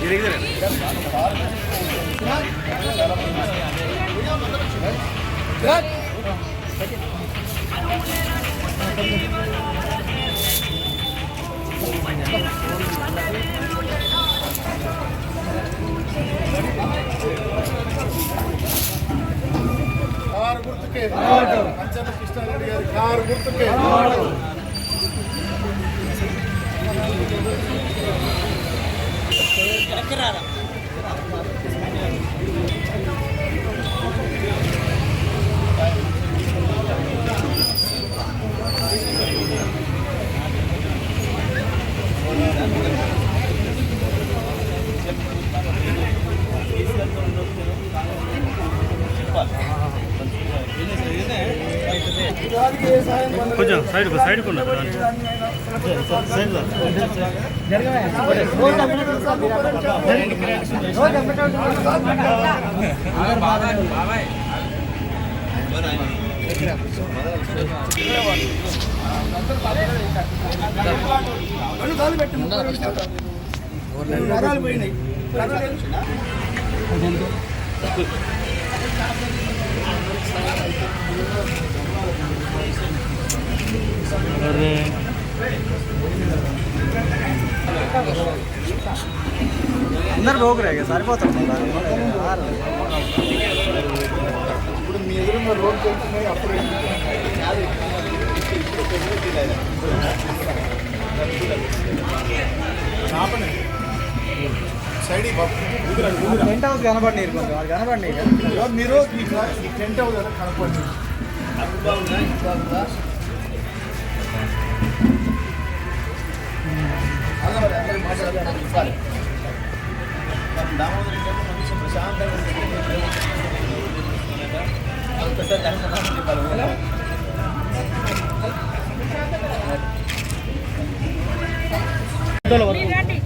Car గుర్తుకే కంచర్ల కృష్ణారెడ్డి గారి car గుర్తుకే కొంచెం సైడ్ కొన్నారు పోయినాయి. అందరు రోగురే సరిపోతాం. ఇప్పుడు మీ ఎదురు రోడ్ వెళ్తున్నాయి. అప్పుడు సైడ్ టెంట్ హౌస్ కనబడి కనబడి మీరు ఈ టెంట్ హౌస్ కనపడి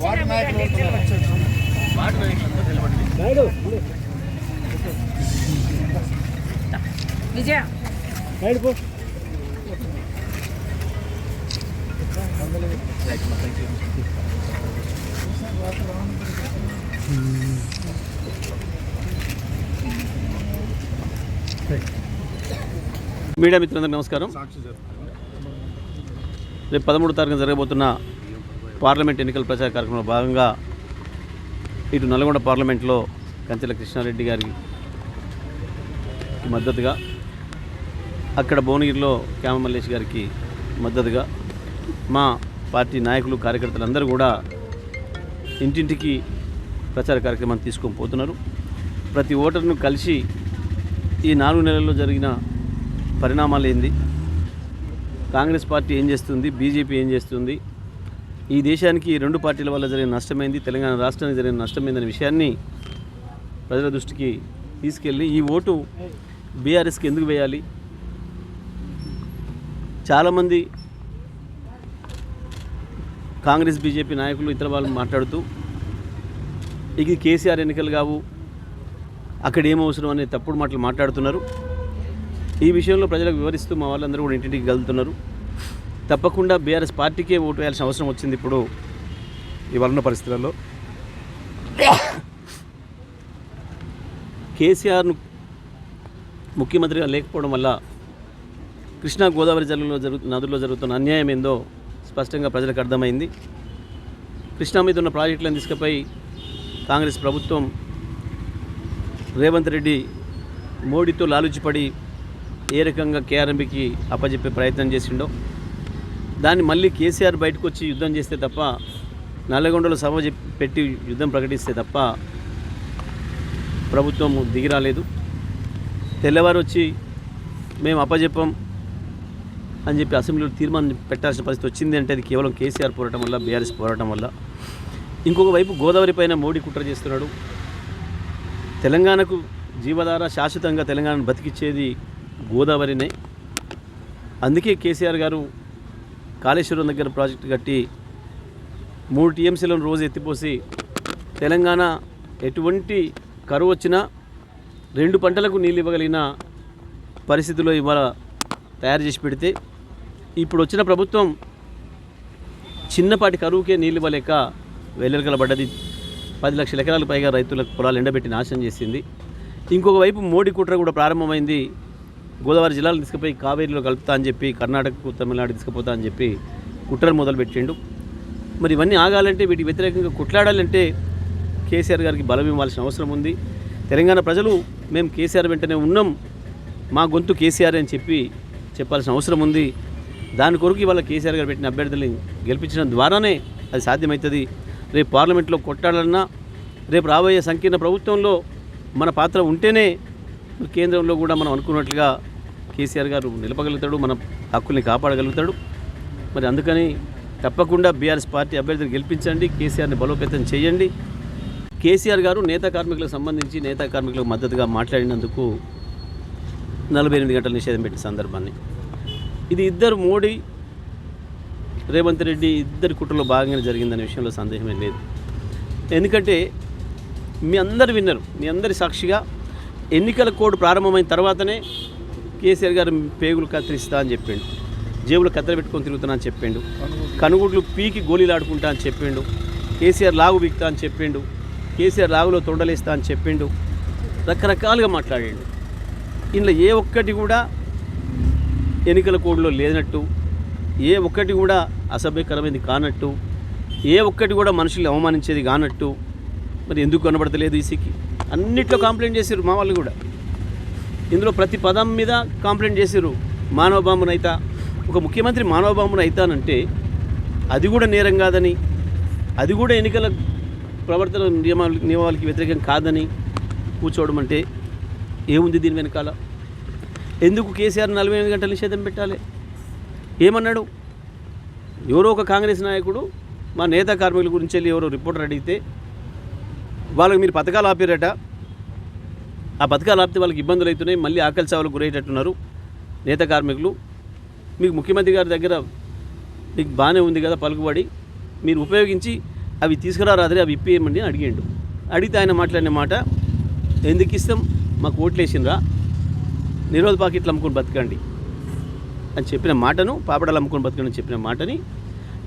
వాటి నాయకులు విజయ మీడియా మిత్రులందరికీ నమస్కారం. రేపు 13వ తారీఖున జరగబోతున్న పార్లమెంట్ ఎన్నికల ప్రచార కార్యక్రమంలో భాగంగా ఇటు నల్గొండ పార్లమెంట్లో కంచెల కృష్ణారెడ్డి గారికి మద్దతుగా, అక్కడ భువనగిరిలో క్యామ మల్లేష్ గారికి మద్దతుగా మా పార్టీ నాయకులు కార్యకర్తలు అందరూ కూడా ఇంటింటికి ప్రచార కార్యక్రమాన్ని తీసుకొని పోతున్నారు. ప్రతి ఓటర్ను కలిసి ఈ 4 నెలల్లో జరిగిన పరిణామాలు ఏంది, కాంగ్రెస్ పార్టీ ఏం చేస్తుంది, బీజేపీ ఏం చేస్తుంది, ఈ దేశానికి 2 పార్టీల వల్ల జరిగిన నష్టమైంది, తెలంగాణ రాష్ట్రానికి జరిగిన నష్టమైందనే విషయాన్ని ప్రజల దృష్టికి తీసుకెళ్ళి ఈ ఓటు బీఆర్ఎస్కి ఎందుకు వేయాలి, చాలామంది కాంగ్రెస్ బీజేపీ నాయకులు ఇతర వాళ్ళు మాట్లాడుతూ ఇది కేసీఆర్ ఎన్నికలు కావు, అక్కడ ఏమవసరం అనే తప్పుడు మాటలు మాట్లాడుతున్నారు. ఈ విషయంలో ప్రజలకు వివరిస్తూ మా వాళ్ళందరూ కూడా ఇంటింటికి వెళ్తున్నారు. తప్పకుండా బీఆర్ఎస్ పార్టీకే ఓటు వేయాల్సిన అవసరం వచ్చింది ఇప్పుడు ఇవాళ ఉన్న పరిస్థితులలో. కేసీఆర్ను ముఖ్యమంత్రిగా లేకపోవడం వల్ల కృష్ణా గోదావరి నదుల్లో జరుగుతున్న అన్యాయం ఏందో స్పష్టంగా ప్రజలకు అర్థమైంది. కృష్ణా మీద ఉన్న ప్రాజెక్టులను తీసుకుపోయి కాంగ్రెస్ ప్రభుత్వం రేవంత్ రెడ్డి మోడీతో లాలుచిపడి ఏ రకంగా కేఆర్ఎంబీకి అప్పచెప్పే ప్రయత్నం చేసిండో దాన్ని మళ్ళీ కేసీఆర్ బయటకు వచ్చి యుద్ధం చేస్తే తప్ప, నల్లగొండలో సభ పెట్టి యుద్ధం ప్రకటిస్తే తప్ప ప్రభుత్వం దిగిరాలేదు. తెల్లవారు వచ్చి మేము అప్పచెప్పం అని చెప్పి అసెంబ్లీలో తీర్మానం పెట్టాల్సిన పరిస్థితి వచ్చింది అంటే అది కేవలం కేసీఆర్ పోరాటం వల్ల, బీఆర్ఎస్ పోరాటం వల్ల. ఇంకొక వైపు గోదావరి పైన మోడీ కుట్ర చేస్తున్నాడు. తెలంగాణకు జీవధార, శాశ్వతంగా తెలంగాణను బతికిచ్చేది గోదావరినే. అందుకే కేసీఆర్ గారు కాళేశ్వరం దగ్గర ప్రాజెక్టు కట్టి 3 టీఎంసీలను రోజు ఎత్తిపోసి తెలంగాణ ఎటువంటి కరువు వచ్చినా 2 పంటలకు నీళ్ళు ఇవ్వగలిగిన పరిస్థితిలో ఇవాళ తయారు చేసి పెడితే, ఇప్పుడు వచ్చిన ప్రభుత్వం చిన్నపాటి కరువుకే నీళ్ళు ఇవ్వలేక వెల్లెలకలబడ్డది. 10 లక్షల ఎకరాలకు పైగా రైతులకు పొలాలు ఎండబెట్టి నాశనం చేసింది. ఇంకొక వైపు మోడీ కుట్ర కూడా ప్రారంభమైంది. గోదావరి జిల్లాలు తీసుకుపోయి కావేరీలో కలుపుతా అని చెప్పి కర్ణాటకకు తమిళనాడు తీసుకుపోతా అని చెప్పి కుట్రలు మొదలుపెట్టిండు. మరి ఇవన్నీ ఆగాలంటే వీటికి వ్యతిరేకంగా కొట్లాడాలంటే కేసీఆర్ గారికి బలం ఇవ్వాల్సిన అవసరం ఉంది. తెలంగాణ ప్రజలు మేము కేసీఆర్ వెంటనే ఉన్నాం, మా గొంతు కేసీఆర్ అని చెప్పాల్సిన అవసరం ఉంది. దాని కొరకు ఇవాళ కేసీఆర్ గారు పెట్టిన అభ్యర్థుల్ని గెలిపించడం ద్వారానే అది సాధ్యమవుతుంది. రేపు పార్లమెంట్లో కొట్టాలన్నా, రేపు రాబోయే సంకీర్ణ ప్రభుత్వంలో మన పాత్ర ఉంటేనే కేంద్రంలో కూడా మనం అనుకున్నట్లుగా కేసీఆర్ గారు నిలపగలుగుతాడు, మన హక్కుల్ని కాపాడగలుగుతాడు. మరి అందుకని తప్పకుండా బీఆర్ఎస్ పార్టీ అభ్యర్థిని గెలిపించండి, కేసీఆర్ని బలోపేతం చేయండి. కేసీఆర్ గారు నేత కార్మికులకు సంబంధించి నేత కార్మికులకు మద్దతుగా మాట్లాడినందుకు 48 గంటల నిషేధం పెట్టిన సందర్భాన్ని ఇది ఇద్దరు మోడీ రేవంత్ రెడ్డి ఇద్దరి కుట్రలో భాగంగానే జరిగిందనే విషయంలో సందేహమే లేదు. ఎందుకంటే మీ అందరు విన్నరు, మీ అందరి సాక్షిగా ఎన్నికల కోడ్ ప్రారంభమైన తర్వాతనే కేసీఆర్ గారు పేగులు కత్తిరిస్తా అని చెప్పిండు, జేబులు కత్తెర పెట్టుకొని తిరుగుతున్నా అని చెప్పిండు, కనుగుడ్లు పీకి గోళీలు ఆడుకుంటా అని చెప్పిండు, కేసీఆర్ లాగు బిక్తా అని చెప్పిండు, కేసీఆర్ లాగులో తొండలేస్తా అని చెప్పిండు, రకరకాలుగా మాట్లాడిండు. ఇందులో ఏ ఒక్కటి కూడా ఎన్నికల కోడ్లో లేనట్టు, ఏ ఒక్కటి కూడా అసభ్యకరమైనది కానట్టు, ఏ ఒక్కటి కూడా మనుషుల్ని అవమానించేది కానట్టు మరి ఎందుకు కనబడతలేదు ఈసీకి? అన్నిట్లో కంప్లైంట్ చేశారు మా వాళ్ళు కూడా. ఇందులో ప్రతి పదం మీద కంప్లైంట్ చేశారు. మానవ బాంబును అయితా, ఒక ముఖ్యమంత్రి మానవ బాంబును అయితానంటే అది కూడా నేరం కాదని, అది కూడా ఎన్నికల ప్రవర్తన నియమాలకి వ్యతిరేకం కాదని కూర్చోవడం అంటే ఏముంది దీని వెనకాల? ఎందుకు కేసీఆర్ 48 గంటల నిషేధం పెట్టాలి? ఏమన్నాడు? ఎవరో ఒక కాంగ్రెస్ నాయకుడు మా నేత కార్మికుల గురించి వెళ్ళి ఎవరో రిపోర్టర్ అడిగితే వాళ్ళకి మీరు పథకాలు ఆపారట, ఆ పథకాలు ఆపితే వాళ్ళకి ఇబ్బందులు అవుతున్నాయి, మళ్ళీ ఆకలి చావులకు గురయ్యేటట్టున్నారు నేత కార్మికులు, మీకు ముఖ్యమంత్రి గారి దగ్గర మీకు బాగానే ఉంది కదా పలుకుబడి, మీరు ఉపయోగించి అవి తీసుకురారాదరే అవి ఇప్పేయమండి అని అడిగిండు. అడిగితే ఆయన మాట్లాడిన మాట, ఎందుకు ఇస్తాం, మాకు ఓట్లేసినరా, నిరోధ పాకెట్లు అమ్ముకొని బతకండి అని చెప్పిన మాటను, పాపడాలు అమ్ముకొని బతకండి అని చెప్పిన మాటని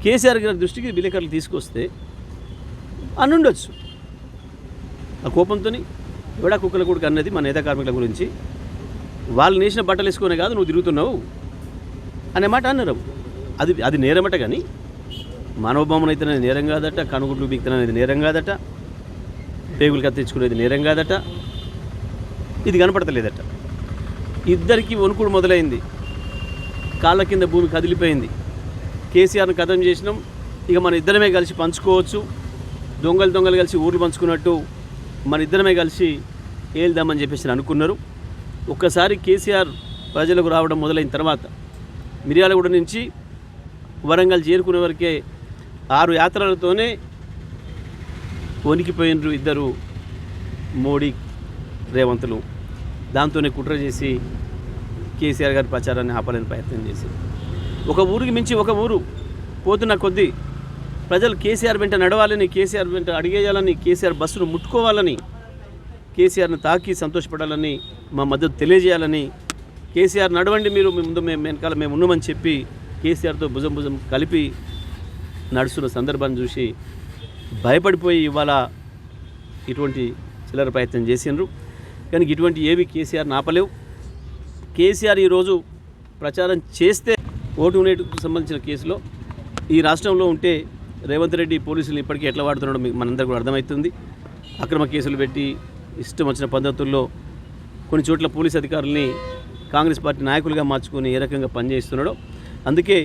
కేసీఆర్ గారి దృష్టికి విలేకరులు తీసుకొస్తే అనుండొచ్చు. ఆ కోపంతో ఎవడా కుక్కల కొడుకు అన్నది మా నేత కార్మికుల గురించి, వాళ్ళు నేసిన బట్టలు వేసుకునే కాదు నువ్వు తిరుగుతున్నావు అనే మాట అన్నారు. అది నేరమట. కానీ మానవభావన అయితే నేరం కాదట, కనుగుడ్లు బీక్తనేది నేరం కాదట, పేగులు కత్తించుకునేది నేరం కాదట, ఇది కనపడతలేదట. ఇద్దరికి వణుకుడు మొదలైంది, కాళ్ళ కింద భూమి కదిలిపోయింది. కేసీఆర్ని ఖతం చేసినాం, ఇక మన ఇద్దరమే కలిసి పంచుకోవచ్చు, దొంగలు కలిసి ఊర్లు పంచుకున్నట్టు మన ఇద్దరమే కలిసి ఏల్దామని చెప్పేసి అనుకున్నారు. ఒక్కసారి కేసీఆర్ ప్రజలకు రావడం మొదలైన తర్వాత మిర్యాలగూడ నుంచి వరంగల్ చేరుకునే వరకే 6 యాత్రలతోనే వణికిపోయినరు ఇద్దరు మోడీ రేవంతులు. దాంతోనే కుట్ర చేసి కేసీఆర్ గారి ప్రచారాన్ని ఆపాలని ప్రయత్నం చేసి ఒక ఊరికి మించి ఒక ఊరు పోతున్న కొద్దీ ప్రజలు కేసీఆర్ వెంట నడవాలని, కేసీఆర్ వెంట అడిగేయాలని, కేసీఆర్ బస్సును ముట్టుకోవాలని, కేసీఆర్ని తాకి సంతోషపడాలని, మా మద్దతు తెలియజేయాలని, కేసీఆర్ నడవండి మీరు ముందు మేము వెనకాల మేము ఉన్నామని చెప్పి కేసీఆర్తో భుజం కలిపి నడుస్తున్న సందర్భాన్ని చూసి భయపడిపోయి ఇవాళ ఇటువంటి చిల్లర ప్రయత్నం చేసినారు. కానీ ఇటువంటి ఏవి కేసీఆర్ ఆపలేవు. కేసీఆర్ ఈరోజు ప్రచారం చేస్తే ఓటు నేటుకు సంబంధించిన కేసులో ఈ రాష్ట్రంలో ఉంటే రేవంత్ రెడ్డి పోలీసులు ఇప్పటికీ ఎట్లా వాడుతున్నాడో మనందరికీ కూడా అర్థమవుతుంది. అక్రమ కేసులు పెట్టి ఇష్టం వచ్చిన పద్ధతుల్లో కొన్ని చోట్ల పోలీస్ అధికారుల్ని కాంగ్రెస్ పార్టీ నాయకులుగా మార్చుకొని ఏ రకంగా పనిచేస్తున్నాడో, అందుకే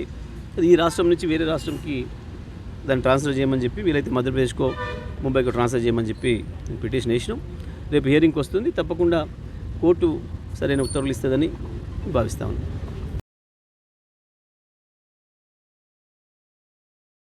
ఈ రాష్ట్రం నుంచి వేరే రాష్ట్రంకి దాన్ని ట్రాన్స్ఫర్ చేయమని చెప్పి, వీలైతే మధ్యప్రదేశ్కో ముంబైకో ట్రాన్స్ఫర్ చేయమని చెప్పి పిటిషన్ వేసినాం. రేపు హియరింగ్కి వస్తుంది, తప్పకుండా కోర్టు సరైన ఉత్తర్వులు ఇస్తుందని భావిస్తా ఉన్నాం.